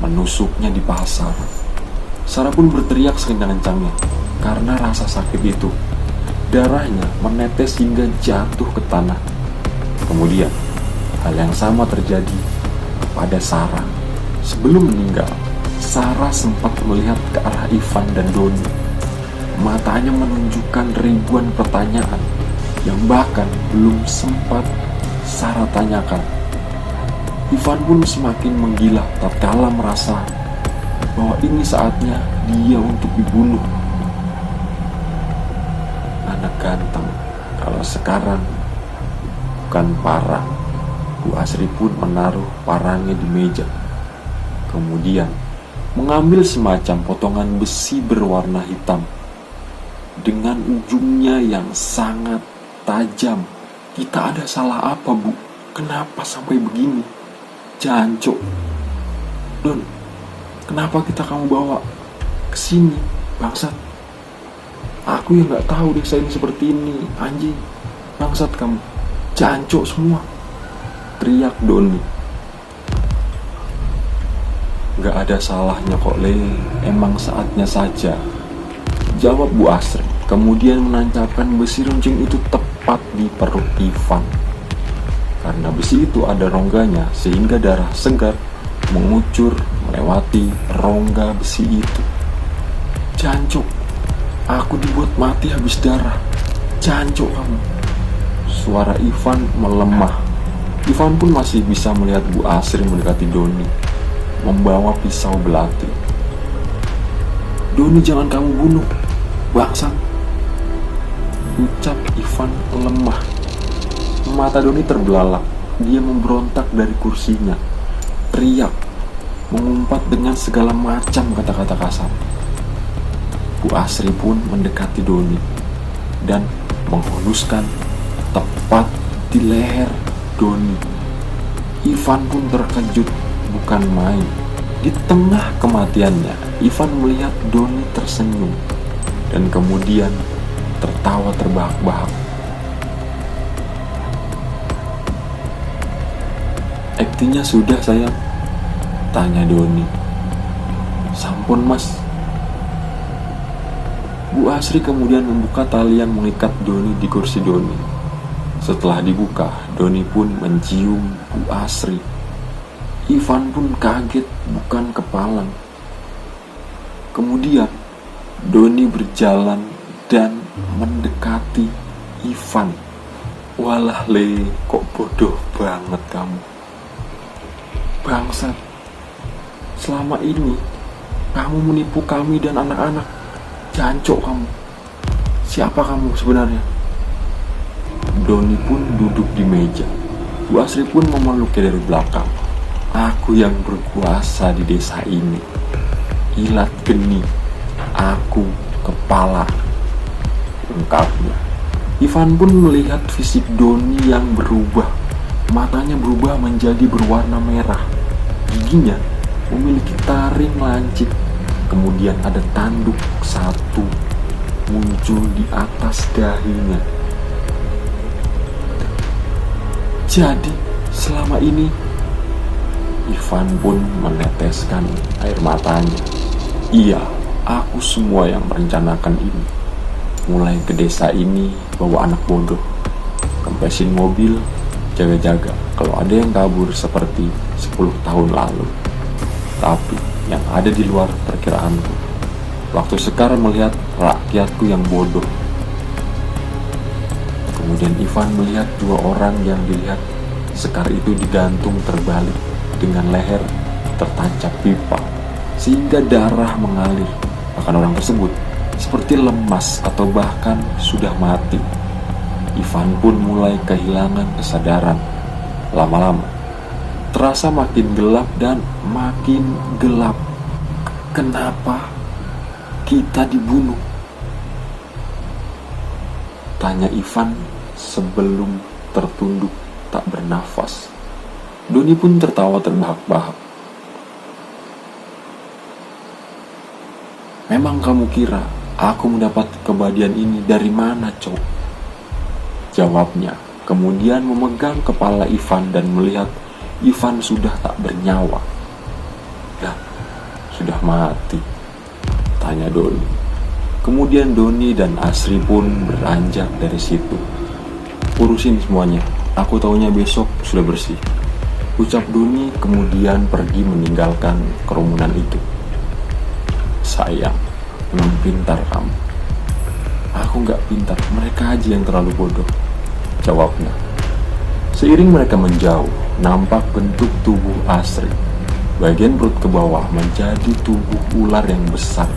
Speaker 1: menusuknya di paha Sarah. Sarah pun berteriak sekencang-kencangnya karena rasa sakit itu. Darahnya menetes hingga jatuh ke tanah. Kemudian, hal yang sama terjadi kepada Sarah. Sebelum meninggal, Sarah sempat melihat ke arah Ivan dan Doni. Matanya menunjukkan ribuan pertanyaan yang bahkan belum sempat Sarah tanyakan. Ivan pun semakin menggila tatkala merasa bahwa ini saatnya dia untuk dibunuh. Anak ganteng, kalau sekarang bukan parang. Bu Asri pun menaruh parangnya di meja. Kemudian mengambil semacam potongan besi berwarna hitam dengan ujungnya yang sangat tajam. "Kita ada salah apa, Bu? Kenapa sampai begini? Jancuk. Don, kenapa kamu bawa ke sini, bangsat? Aku yang gak tahu desa ini seperti ini, anjing. Bangsat kamu, jancuk semua!" teriak Doni. "Gak ada salahnya kok, Le. Emang saatnya saja," jawab Bu Asri. Kemudian menancapkan besi runcing itu tepat di perut Ivan. Karena besi itu ada rongganya, sehingga darah segar mengucur melewati rongga besi itu. "Jancuk, aku dibuat mati habis darah. Jancuk kamu!" Suara Ivan melemah. Ivan pun masih bisa melihat Bu Asri mendekati Doni, membawa pisau belati. "Doni, jangan kamu bunuh, bangsat!" ucap Ivan lemah. Mata Doni terbelalak. Dia memberontak dari kursinya, teriak, mengumpat dengan segala macam kata-kata kasar. Bu Asri pun mendekati Doni dan menghuluskan tepat di leher Doni. Ivan pun terkejut bukan main. Di tengah kematiannya, Ivan melihat Doni tersenyum dan kemudian tertawa terbahak-bahak. "Aktingnya sudah, sayang?" tanya Doni. "Sampun, Mas." Bu Asri kemudian membuka tali yang mengikat Doni di kursi Doni. Setelah dibuka, Doni pun mencium Bu Asri. Ivan pun kaget bukan kepalang. Kemudian Doni berjalan dan mendekati Ivan. Walah Le, kok bodoh banget kamu. Bangsat. Selama ini kamu menipu kami dan anak-anak. Jancok kamu. Siapa kamu sebenarnya? Doni pun duduk di meja. Bu Asri pun memeluknya dari belakang. Aku yang berkuasa di desa ini. Ilat geni. Aku kepala. Ungkapnya. Ivan pun melihat fisik Doni yang berubah. Matanya berubah menjadi berwarna merah. Giginya memiliki taring lancip. Kemudian ada tanduk satu muncul di atas dahinya. Jadi selama ini Ivan pun meneteskan air matanya. Iya, aku semua yang merencanakan ini. Mulai ke desa ini bawa anak bodoh, kempesin mobil, jaga-jaga kalau ada yang kabur seperti 10 tahun lalu. Tapi yang ada di luar perkiraanku. Waktu Sekar melihat rakyatku yang bodoh. Kemudian Ivan melihat dua orang yang dilihat Sekar itu digantung terbalik dengan leher tertancap pipa sehingga darah mengalir. Bahkan orang tersebut seperti lemas atau bahkan sudah mati. Ivan pun mulai kehilangan kesadaran. Lama-lama terasa makin gelap dan makin gelap. Kenapa kita dibunuh? Tanya Ivan sebelum tertunduk tak bernafas. Doni pun tertawa terbahak-bahak. Memang kamu kira aku mendapat kebahagiaan ini dari mana, Cok? Jawabnya. Kemudian memegang kepala Ivan dan melihat Ivan sudah tak bernyawa. Dah, sudah mati. Tanya Doni. Kemudian Doni dan Asri pun beranjak dari situ. Urusin semuanya. Aku taunya besok sudah bersih. Ucap Doni kemudian pergi meninggalkan kerumunan itu. Sayang, memang pintar kamu. Aku gak pintar, mereka aja yang terlalu bodoh. Jawabnya. Seiring mereka menjauh, nampak bentuk tubuh Asri. Bagian perut ke bawah menjadi tubuh ular yang besar.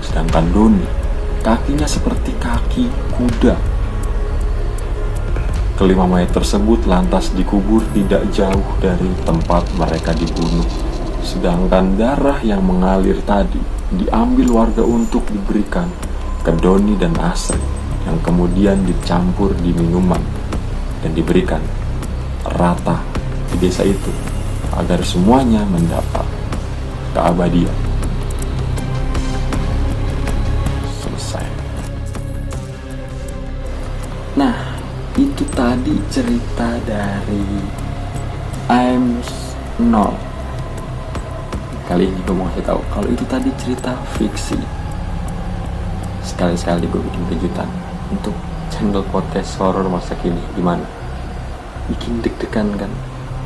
Speaker 1: Sedangkan Doni, kakinya seperti kaki kuda. Kelima mayat tersebut lantas dikubur tidak jauh dari tempat mereka dibunuh. Sedangkan darah yang mengalir tadi diambil warga untuk diberikan ke Doni dan Asri, yang kemudian dicampur di minuman dan diberikan rata di desa itu agar semuanya mendapat keabadian. Selesai. Nah, itu tadi cerita dari I'm0. Kali ini gue mau kasih tahu kalau itu tadi cerita fiksi. Sekali-sekali gue bikin kejutan untuk channel podcast horor masa kini. Gimana? Bikin deg-degan kan?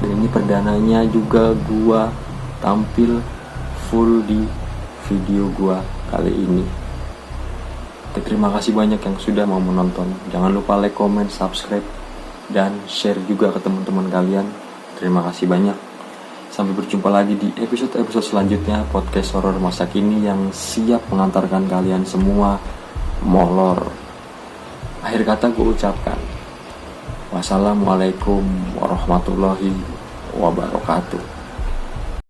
Speaker 1: Dan ini perdananya juga gue tampil full di video gue kali ini. Terima kasih banyak yang sudah mau menonton. Jangan lupa like, comment, subscribe, dan share juga ke teman-teman kalian. Terima kasih banyak. Sampai berjumpa lagi di episode-episode selanjutnya podcast horor masa kini yang siap mengantarkan kalian semua molor. Akhir kata gue ucapkan wassalamualaikum warahmatullahi wabarakatuh.